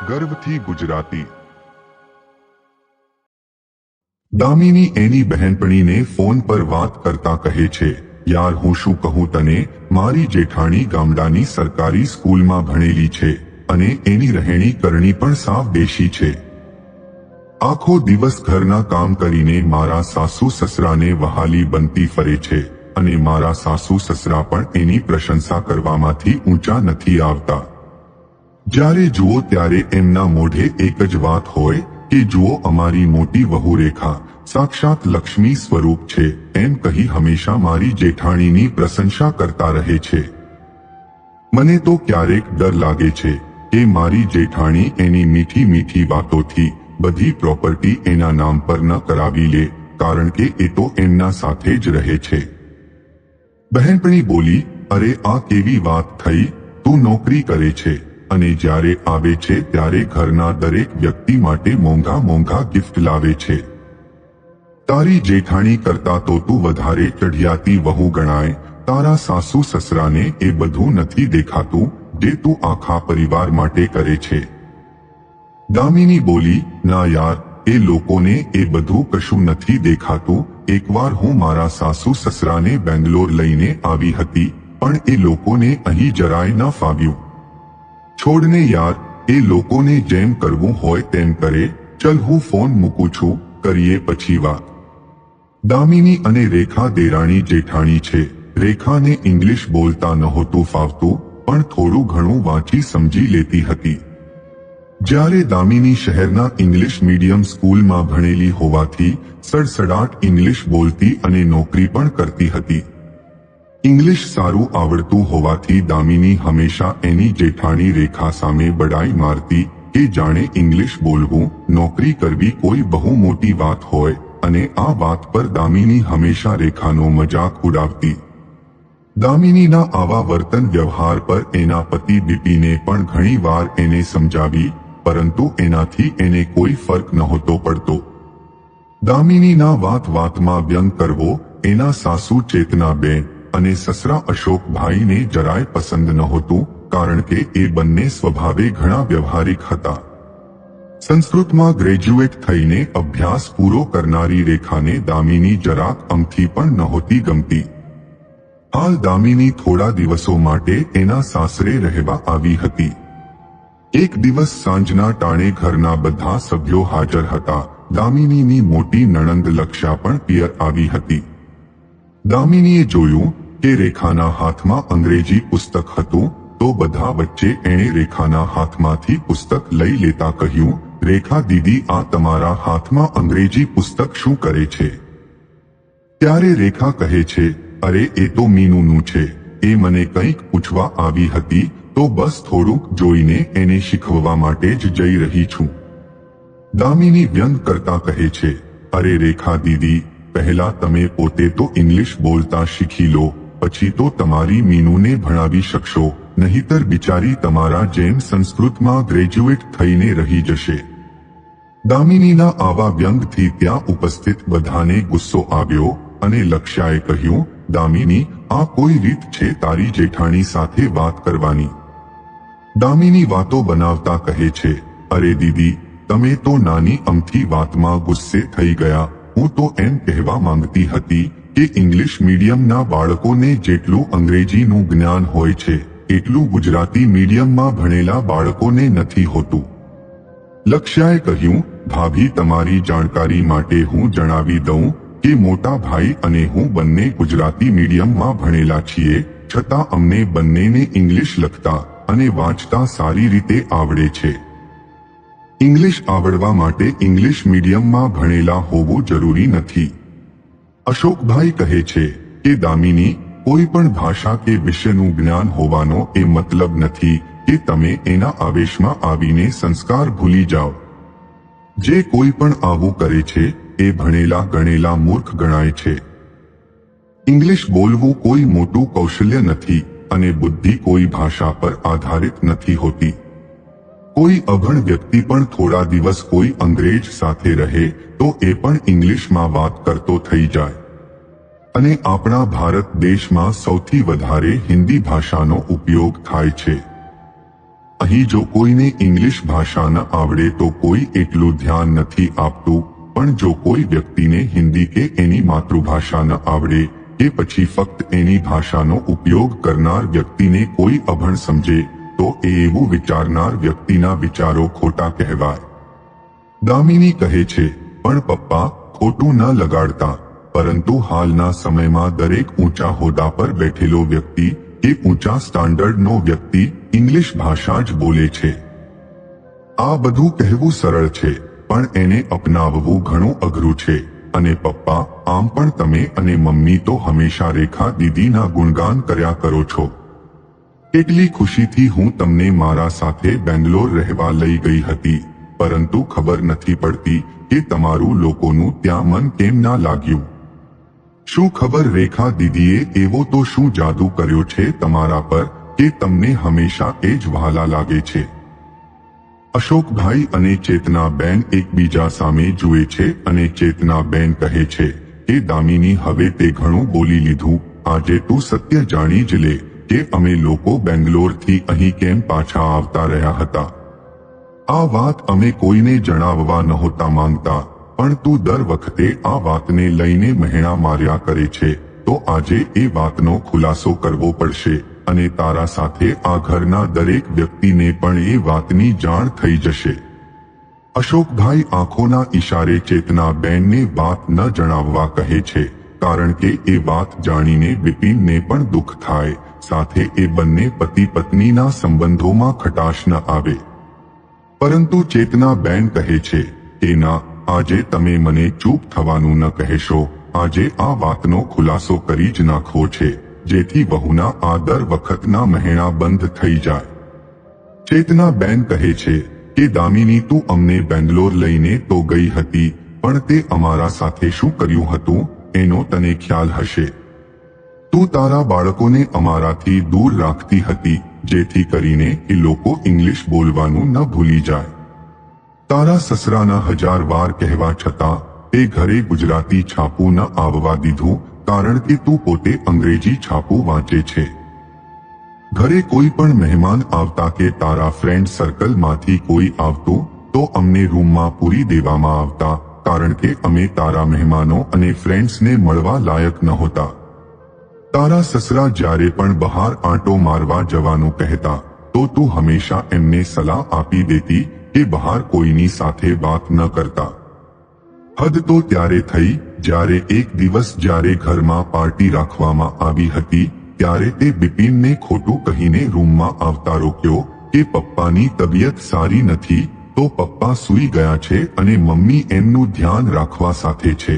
ગર્વથી ગુજરાતી। દામિની એની બહેનપણીને ફોન પર વાત કરતા કહે છે, યાર હું શું કહું તને, મારી જેઠાણી ગામડાની સરકારી સ્કૂલમાં ભણેલી છે અને એની રહેણી કરણી પણ સાવ દેશી છે। આખો દિવસ ઘરના કામ કરીને મારા સાસુ સસરાને વહાલી બનતી ફરે છે અને મારા સાસુ સસરા પણ એની પ્રશંસા કરવામાંથી ઊંચા નથી આવતા। જ્યારે જુઓ ત્યારે એમના મોઢે એક જ વાત હોય કે જુઓ અમારી મોટી વહુ રેખા સાક્ષાત લક્ષ્મી સ્વરૂપ છે એમ કહી હંમેશા મારી જેઠાણીની પ્રશંસા કરતા રહે છે। મને તો ક્યારેક ડર લાગે છે કે મારી જેઠાણી એની મીઠી મીઠી વાતોથી બધી પ્રોપર્ટી એના નામ પર ન કરાવી લે, કારણ કે એ તો એમના સાથે જ રહે છે। બહેનપણી બોલી, અરે આ કેવી વાત થઈ, તું નોકરી કરે છે અને જ્યારે આવે છે ત્યારે ઘરના દરેક વ્યક્તિ માટે મોંઘા મોંઘા ગિફ્ટ લાવે છે। તારી જેઠાણી કરતા તો તું વધારે ચઢિયાતી વહુ ગણાય। તારા સાસુ સસરાને એ બધું નથી દેખાતું જે તું આખા પરિવાર માટે કરે છે। દામિની બોલી, ના યાર, એ લોકોને એ બધું કશું નથી દેખાતું। એકવાર હું મારા સાસુ સસરાને બેંગ્લોર લઈને આવી હતી પણ એ લોકોને અહીં જરાય ન ફાવ્યું। છોડને યાર, એ લોકોને જેમ કરવું હોય તેમ કરે। ચલ હું ફોન મૂકું છું, કરીએ પછી વાત। દામિની અને રેખા દેરાણી જેઠાણી છે। રેખાને ઇંગ્લિશ બોલતા નહોતું ફાવતું પણ થોડું ઘણું વાંચી સમજી લેતી હતી। જ્યારે દામિની શહેરના ઇંગ્લિશ મીડિયમ સ્કૂલમાં ભણેલી હોવાથી સડસડાટ ઇંગ્લિશ બોલતી અને નોકરી પણ કરતી હતી। ઇંગ્લિશ સારું આવડતું હોવાથી દામિની હંમેશા એની જેઠાણી રેખા સામે બડાઈ મારતી કે જાણે ઇંગ્લિશ બોલવું, નોકરી કરવી કોઈ બહુ મોટી વાત હોય અને આ વાત પર દામિની હંમેશા રેખાનો મજાક ઉડાવતી। દામિનીના આવા વર્તન વ્યવહાર પર એના પતિ બીપીને પણ ઘણી વાર એને સમજાવી, પરંતુ એનાથી એને કોઈ ફરક નહોતો પડતો। દામિનીના વાત વાતમાં વ્યંગ કરવો એના સાસુ ચેતનાબેન અને સસરા અશોકભાઈને જરાય પસંદ નહોતું, કારણ કે એ બંને સ્વભાવે ઘણા વ્યવહારિક હતા। સંસ્કૃતમાં ગ્રેજ્યુએટ થઈને અભ્યાસ પૂરો કરનારી રેખાને દામિની જરાક અમથી પણ નહોતી ગમતી। હાલ દામિની થોડા દિવસો માટે એના સાસરે રહેવા આવી હતી। એક દિવસ સાંજના ટાણે ઘરના બધા સભ્યો હાજર હતા। દામિનીની મોટી નણંદ લક્ષા પણ પિયર આવી હતી। દામિનીએ જોયું કે રેખાના હાથમાં અંગ્રેજી પુસ્તક હતું તો બધા વચ્ચે એણે રેખાના હાથમાંથી પુસ્તક લઈ લેતા કહ્યું, રેખા દીદી, આ તમારા હાથમાં અંગ્રેજી પુસ્તક શું કરે છે? ત્યારે રેખા કહે છે, અરે એ તો મીનુનું છે, એ મને કંઈક પૂછવા આવી હતી તો બસ થોડુંક જોઈને એને શીખવવા માટે જ જઈ રહી છું। દામિની વ્યંગ કરતા કહે છે, અરે રેખા દીદી, પહેલા તમે પોતે તો ઇંગ્લિશ બોલતા શીખી લો, પછી તો તમારી મીનુને ભણાવી શકશો, નહીતર બિચારી તમારા જેમ સંસ્કૃતમાં ગ્રેજ્યુએટ થઈને રહી જશે। દામિનીના આવા વ્યંગથી ત્યાં ઉપસ્થિત બધાને ગુસ્સો આવ્યો અને લક્ષ્યાએ કહ્યું, દામિની, આ કોઈ રીત છે તારી જેઠાણી સાથે વાત કરવાની? દામિની વાતો બનાવતા કહે છે, અરે દીદી, તમે તો નાની અમથી વાતમાં ગુસ્સે થઈ ગયા। હું તો એમ કહેવા માંગતી હતી કે ઇંગ્લિશ મીડિયમના બાળકોને જેટલું અંગ્રેજીનું જ્ઞાન હોય છે એટલું ગુજરાતી મીડિયમમાં ભણેલા બાળકોને નથી હોતું। લક્ષ્યાએ કહ્યું, ભાભી, તમારી જાણકારી માટે હું જણાવી દઉં કે મોટા ભાઈ અને હું બંને ગુજરાતી મીડિયમમાં ભણેલા છીએ, છતાં અમને બંનેને ઇંગ્લિશ લખતા અને વાંચતા સારી રીતે આવડે છે। ઇંગ્લિશ આવડવા માટે ઇંગ્લિશ મીડિયમમાં ભણેલા હોવું જરૂરી નથી। અશોકભાઈ કહે છે કે દામિની, કોઈ પણ ભાષા કે વિષયનું જ્ઞાન હોવાનો એ મતલબ નથી કે તમે એના આવેશમાં આવીને સંસ્કાર ભૂલી જાઓ। જે કોઈ પણ આવું કરે છે એ ભણેલા ગણેલા મૂર્ખ ગણાય છે। ઇંગ્લિશ બોલવું કોઈ મોટું કૌશલ્ય નથી અને બુદ્ધિ કોઈ ભાષા પર આધારિત નથી હોતી। કોઈ અભણ વ્યક્તિ પણ થોડા દિવસ કોઈ અંગ્રેજ સાથે રહે તો એ પણ ઇંગ્લિશમાં વાત કરતો થઈ જાય। અને આપણા ભારત દેશમાં સૌથી વધારે હિન્દી ભાષાનો ઉપયોગ થાય છે। અહીં જો કોઈને ઇંગ્લિશ ભાષા ન આવડે તો કોઈ એટલું ધ્યાન નથી આપતું, પણ જો કોઈ વ્યક્તિને હિન્દી કે એની માતૃભાષા ન આવડે કે પછી ફક્ત એની ભાષાનો ઉપયોગ કરનાર વ્યક્તિને કોઈ અભણ સમજે તો એ એવું વિચારનાર વ્યક્તિના વિચારો ખોટા કહેવાય. દામિની કહે છે, પણ પપ્પા, ખોટું ન લગાડતા, પરંતુ હાલના સમયમાં દરેક ઊંચા હોદ્દા પર બેઠેલો વ્યક્તિ કે ઊંચા સ્ટાન્ડર્ડનો વ્યક્તિ ઇંગ્લિશ ભાષા જ બોલે છે. આ બધું કહેવું સરળ છે, પણ એને અપનાવવું ઘણું અઘરું છે. અને પપ્પા, આમ પણ તમે અને મમ્મી તો હંમેશા રેખા દીદીના ગુણગાન કર્યા કરો છો. કેટલી ખુશીથી હું તમને મારા સાથે બેંગ્લોર રહેવા લઈ ગઈ હતી, પરંતુ ખબર નથી પડતી કે તમારું લોકોનું ત્યાં મન કેમ ના લાગ્યું. શું ખબર રેખા દીદીએ એવો તો શું જાદુ કર્યો છે તમારા પર કે તમને હંમેશા એ જ વહાલા લાગે છે. અશોકભાઈ અને ચેતનાબેન એકબીજા સામે જુએ છે અને ચેતનાબેન કહે છે કે દામિની, હવે તે ઘણું બોલી લીધું. આજે તું સત્ય જાણી જ લે કે અમે લોકો બેંગ્લોરથી અહીં કેમ પાછા આવતા રહ્યા હતા. આ વાત અમે કોઈને જણાવવા નહોતા માંગતા, પણ તું દર વખતે આ વાતને લઈને મહેણા માર્યા કરે છે, તો આજે એ વાતનો ખુલાસો કરવો પડશે અને તારા સાથે આ ઘરના દરેક વ્યક્તિને પણ એ વાતની જાણ થઈ જશે. અશોકભાઈ આંખોના ઈશારે ચેતનાબેનને વાત ન જણાવવા કહે છે, કારણ કે એ વાત જાણીને બિપિનને પણ દુઃખ થાય, સાથે એ બંને પતિ પત્નીના સંબંધોમાં ખટાશ ન આવે. પરંતુ ચેતનાબેન કહે છે કે ના, આજે તમે મને ચૂપ થવાનું ન કહેશો. આજે આ વાતનો ખુલાસો કરી જ નાખવો છે, જેથી વહુના આ દર વખતના મહેણા બંધ થઈ જાય. ચેતનાબેન કહે છે કે દામિની, તું અમને બેંગ્લોર લઈને તો ગઈ હતી, પણ તે અમારા સાથે શું કર્યું હતું એનો તને ખ્યાલ હશે. તું તારા બાળકોને અમારાથી દૂર રાખતી હતી, જેથી કરીને એ લોકો ઇંગ્લિશ બોલવાનું ન ભૂલી જાય. તારા સસરાના 1000 વાર કહેવા છતાં તે ઘરે ગુજરાતી છાપું ન આવવા દીધું, કારણ કે તું પોતે અંગ્રેજી છાપું વાંચે છે. ઘરે કોઈ પણ મહેમાન આવતા કે તારા ફ્રેન્ડ સર્કલમાંથી કોઈ આવતું તો અમને રૂમમાં પૂરી દેવામાં આવતા, કારણ કે અમે તારા મહેમાનો અને ફ્રેન્ડ્સને મળવા લાયક નહોતા. તારા સસરા જ્યારે પણ બહાર આંટો મારવા જવાનું કહેતા તો તું હંમેશા એમને સલાહ આપી દેતી કે બહાર કોઈની સાથે વાત ન કરતા. હદ તો ત્યારે થઈ જ્યારે એક દિવસ જ્યારે ઘરમાં પાર્ટી રાખવામાં આવી હતી, ત્યારે તે બિપિનને ખોટું કહીને રૂમમાં આવતા રોક્યો કે પપ્પાની તબિયત સારી નથી, તો પપ્પા સૂઈ ગયા છે અને મમ્મી એમનું ધ્યાન રાખવા સાથે છે.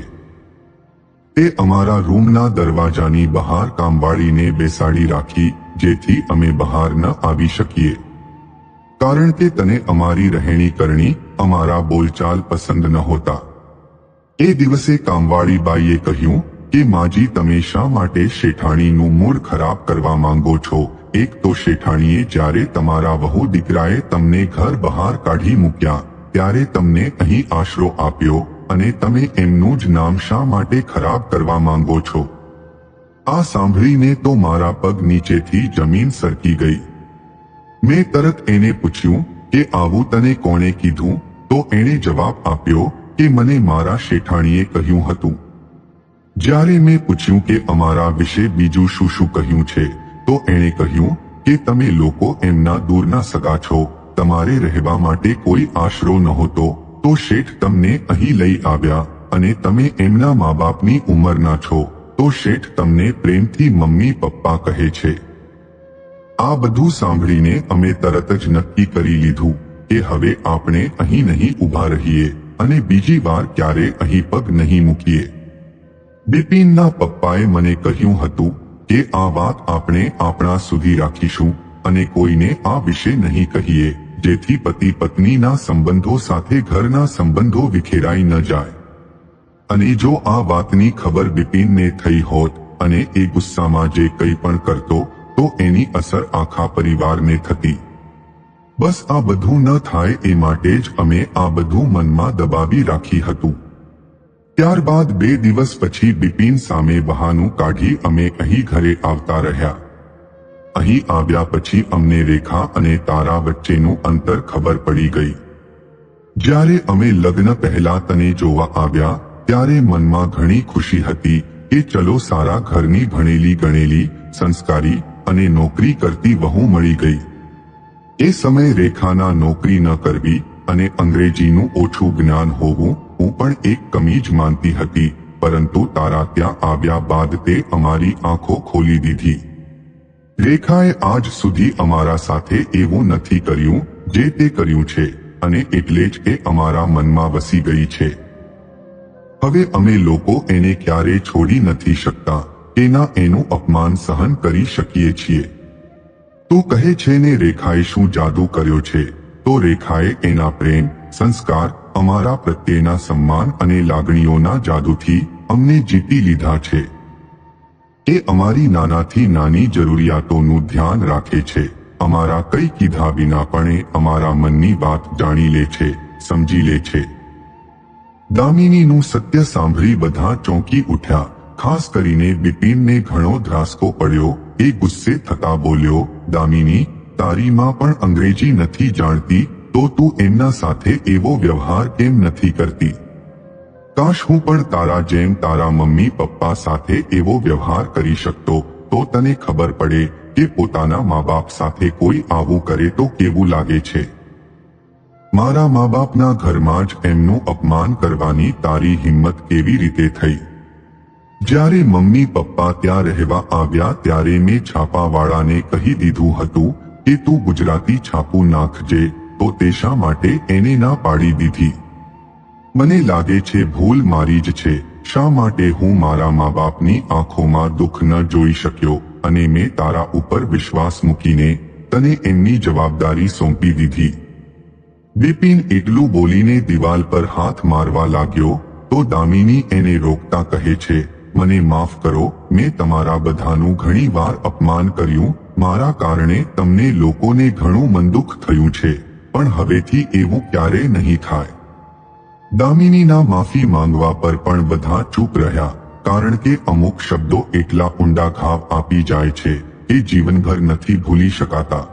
તે અમારા રૂમના દરવાજાની બહાર કામવાળીને બેસાડી રાખી, જેથી અમે બહાર ન આવી શકીએ. કારણ કે તને અમારી રહેણી કરણી, અમારા બોલચાલ પસંદ નહોતા. એ દિવસે કામવાળી બાઈએ કહ્યું કે માજી, તમે શા માટે શેઠાણીનું મૂડ ખરાબ કરવા માંગો છો? એક તો શેઠાણીએ જ્યારે તમારા વહુ દીકરાએ તમને ઘર બહાર કાઢી મૂક્યા ત્યારે તમને અહીં આશરો આપ્યો, અને તમે એમનું જ નામ શા માટે ખરાબ કરવા માંગો છો? આ સાંભળીને તો મારા પગ નીચેથી જમીન સરકી ગઈ. મેં તરત એને પૂછ્યું કે આવું તને કોણે કીધું? તો એણે જવાબ આપ્યો કે મને મારા શેઠાણીએ કહ્યું હતું. જ્યારે મેં પૂછ્યું કે અમારા વિશે બીજું શું શું કહ્યું છે, તો એણે કહ્યું કે તમે લોકો એમના દૂરના સગા છો, તમારે રહેવા માટે કોઈ આશરો નહોતો, તો શેઠ તમને અહીં લઈ આવ્યા, અને તમે એમના મા બાપની ઉંમરના છો, તો શેઠ તમને પ્રેમથી મમ્મી પપ્પા કહે છે. આ બધું સાંભળીને અમે તરત જ નક્કી કરી લીધું કે હવે આપણે અહીં નહીં ઊભા રહીએ અને બીજી વાર ક્યારે અહીં પગ નહીં મૂકીએ. બિપિનના પપ્પાએ મને કહ્યું હતું કે આ વાત આપણે આપણા સુધી રાખીશું અને કોઈને આ વિશે નહીં કહીએ, જેથી પતિ પત્નીના સંબંધો સાથે ઘરના સંબંધો વિખેરાઈ ન જાય. અને જો આ વાતની ખબર બિપિનને થઈ હોત અને એ ગુસ્સામાં જે કંઈ પણ કરતો તો એની અસર આખા પરિવારને થતી. બસ આ બધું ન થાય એ માટે જ અમે આ બધું મનમાં દબાવી રાખી હતું. ત્યારબાદ 2 દિવસ પછી બિપિન સામે બહાનું કાઢી અમે અહીં ઘરે આવતા રહ્યા. અહીં આવ્યા પછી અમને રેખા અને તારા વચ્ચેનું અંતર ખબર પડી ગઈ. જ્યારે અમે લગ્ન પહેલા તને જોવા આવ્યા ત્યારે મનમાં ઘણી ખુશી હતી કે ચલો સારા ઘરની ભણેલી ગણેલી સંસ્કારી અને નોકરી કરતી વહુ મળી ગઈ. એ સમયે રેખાના નોકરી ન કરવી અને અંગ્રેજીનું ઓછું જ્ઞાન હોવું હું પણ એક કમી જ માનતી હતી, પરંતુ તારા ત્યાં આવ્યા બાદ તે અમારી આંખો ખોલી દીધી. રેખાએ આજ સુધી અમારા સાથે એવું નથી કર્યું જે તે કર્યું છે અને એટલે જ એ અમારા મનમાં વસી ગઈ છે. હવે અમે લોકો એને ક્યારેય છોડી નથી શકતા કે ના એનું અપમાન સહન કરી શકીએ છીએ. તું કહે છે ને રેખાએ શું જાદુ કર્યો છે? તો રેખાએ એના પ્રેમ, સંસ્કાર, અમારા પ્રત્યેના સન્માન અને લાગણીઓના જાદુથી અમને જીતી લીધા છે. એ અમારી નાનાથી નાની જરૂરિયાતોનું ધ્યાન રાખે છે. અમારા કંઈ કીધા વિના પણ એ અમારા મનની વાત જાણી લે છે, સમજી લે છે. દામિનીનું સત્ય સાંભળી બધા ચોંકી ઉઠ્યા. ખાસ કરીને બિપિનને ઘણો ધ્રાસકો પડ્યો. એ ગુસ્સે થતા બોલ્યો, દામિની, તારી માં પણ અંગ્રેજી નથી જાણતી તો તું એમના સાથે એવો વ્યવહાર કેમ નથી કરતી? કાશ હું પણ તારા જેમ તારા મમ્મી પપ્પા સાથે એવો વ્યવહાર કરી શકતો તો તને ખબર પડે કે પોતાના મા બાપ સાથે કોઈ આવું કરે તો કેવું લાગે છે. મારા મા બાપના ઘરમાં જ એમનું અપમાન કરવાની તારી હિંમત કેવી રીતે થઈ? જ્યારે મમ્મી પપ્પા ત્યાં રહેવા આવ્યા ત્યારે મેં છાપાવાળાને કહી દીધું હતું કે તું ગુજરાતી છાપું નાખજે, તો તે શા માટે એને ના પાડી દીધી? મને લાગે છે ભૂલ મારી જ છે. શા માટે હું મારા મા બાપની આંખોમાં દુઃખ ન જોઈ શક્યો અને મેં તારા ઉપર વિશ્વાસ મૂકીને તને એમની જવાબદારી સોંપી દીધી. બિપિન એટલું બોલીને દિવાલ પર હાથ મારવા લાગ્યો તો દામિની એને રોકતા કહે છે, મને માફ કરો, મેં તમારા બધાનું ઘણી વાર અપમાન કર્યું. મારા કારણે તમને લોકોને ઘણું મનદુખ થયું છે, પણ હવેથી એવું ક્યારેય નહીં થાય. દામિનીના માફી માંગવા પર પણ બધા ચૂપ રહ્યા, કારણ કે અમુક શબ્દો એટલા ઊંડા ઘાવ આપી જાય છે કે જીવનભર નથી ભૂલી શકાતા.